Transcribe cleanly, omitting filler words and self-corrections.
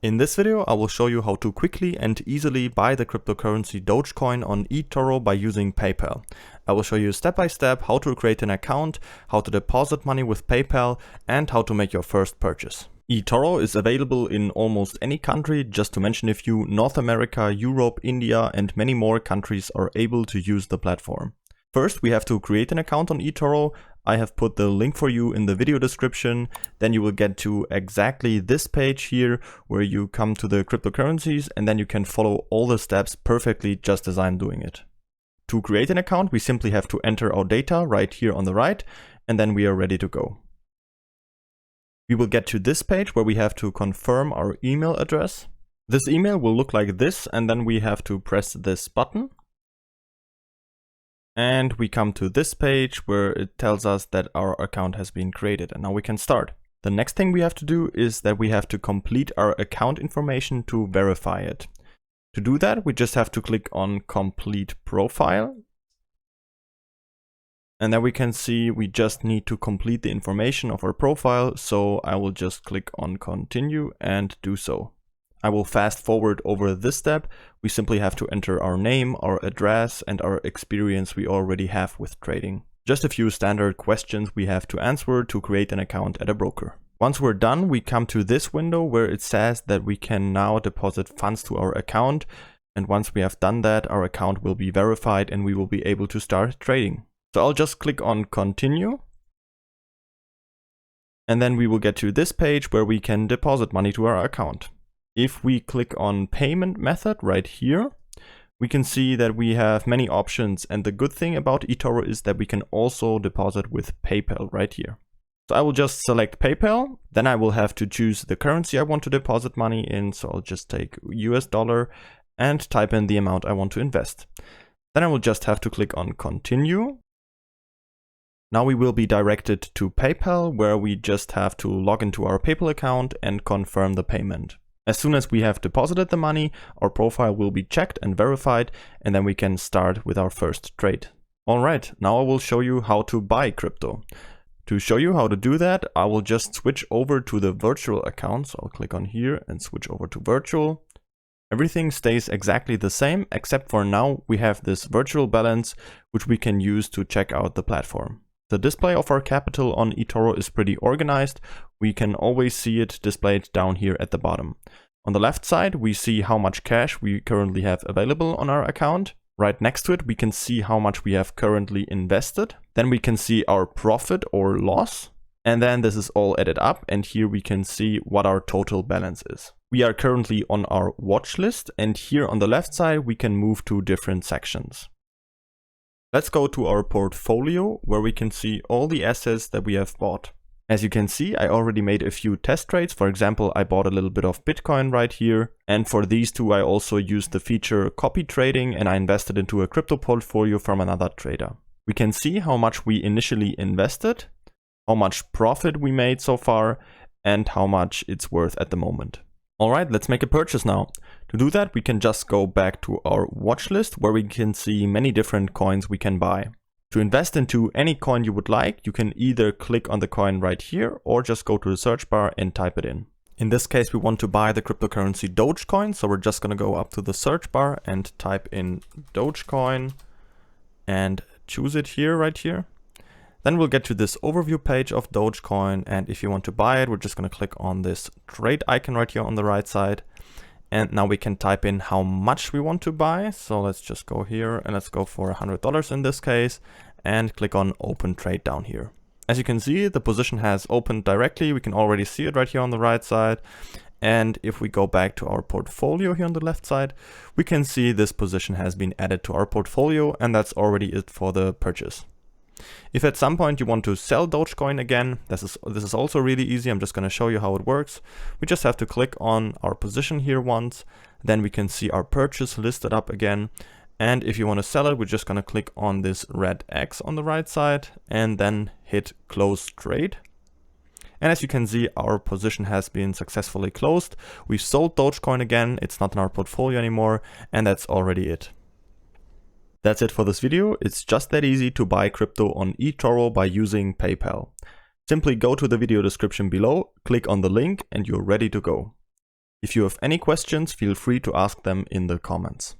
In this video, I will show you how to quickly and easily buy the cryptocurrency Dogecoin on eToro by using PayPal. I will show you step by step how to create an account, how to deposit money with PayPal, and how to make your first purchase. eToro is available in almost any country. Just to mention a few: North America, Europe, India, and many more countries are able to use the platform. First, we have to create an account on eToro. I have put the link for you in the video description. Then you will get to exactly this page here where you come to the cryptocurrencies, and then you can follow all the steps perfectly just as I'm doing it. To create an account, we simply have to enter our data right here on the right, and then we are ready to go. We will get to this page where we have to confirm our email address. This email will look like this, and then we have to press this button. And we come to this page where it tells us that our account has been created, and now we can start. The next thing we have to do is that we have to complete our account information to verify it. To do that, we just have to click on Complete Profile. And then we can see we just need to complete the information of our profile, so I will just click on Continue and do so. I will fast forward over this step. We simply have to enter our name, our address, and our experience we already have with trading. Just a few standard questions we have to answer to create an account at a broker. Once we're done, we come to this window where it says that we can now deposit funds to our account. And once we have done that, our account will be verified and we will be able to start trading. So I'll just click on Continue. And then we will get to this page where we can deposit money to our account. If we click on Payment Method right here, we can see that we have many options, and the good thing about eToro is that we can also deposit with PayPal right here. So I will just select PayPal, then I will have to choose the currency I want to deposit money in, so I'll just take US dollar and type in the amount I want to invest. Then I will just have to click on Continue. Now we will be directed to PayPal, where we just have to log into our PayPal account and confirm the payment. As soon as we have deposited the money, our profile will be checked and verified, and then we can start with our first trade. Alright, now I will show you how to buy crypto. To show you how to do that, I will just switch over to the virtual account. So I'll click on here and switch over to virtual. Everything stays exactly the same, except for now we have this virtual balance, which we can use to check out the platform. The display of our capital on eToro is pretty organized. We can always see it displayed down here at the bottom. On the left side, we see how much cash we currently have available on our account. Right next to it, we can see how much we have currently invested. Then we can see our profit or loss. And then this is all added up, and here we can see what our total balance is. We are currently on our watch list, and here on the left side, we can move to different sections. Let's go to our portfolio, where we can see all the assets that we have bought. As you can see, I already made a few test trades. For example, I bought a little bit of Bitcoin right here. And for these two, I also used the feature copy trading, and I invested into a crypto portfolio from another trader. We can see how much we initially invested, how much profit we made so far, and how much it's worth at the moment. Alright, let's make a purchase now. To do that, we can just go back to our watch list where we can see many different coins we can buy. To invest into any coin you would like, you can either click on the coin right here or just go to the search bar and type it in. In this case, we want to buy the cryptocurrency Dogecoin, so we're just going to go up to the search bar and type in Dogecoin and choose it here, right here. Then we'll get to this overview page of Dogecoin, and if you want to buy it, we're just going to click on this trade icon right here on the right side. And now we can type in how much we want to buy. So let's just go here and let's go for $100 in this case and click on Open Trade down here. As you can see, the position has opened directly. We can already see it right here on the right side. And if we go back to our portfolio here on the left side, we can see this position has been added to our portfolio, and that's already it for the purchase. If at some point you want to sell Dogecoin again, this is also really easy. I'm just going to show you how it works. We just have to click on our position here once, then we can see our purchase listed up again. And if you want to sell it, we're just going to click on this red X on the right side and then hit close trade. And as you can see, our position has been successfully closed. We've sold Dogecoin again. It's not in our portfolio anymore, and that's already it. That's it for this video. It's just that easy to buy crypto on eToro by using PayPal. Simply go to the video description below, click on the link, and you're ready to go. If you have any questions, feel free to ask them in the comments.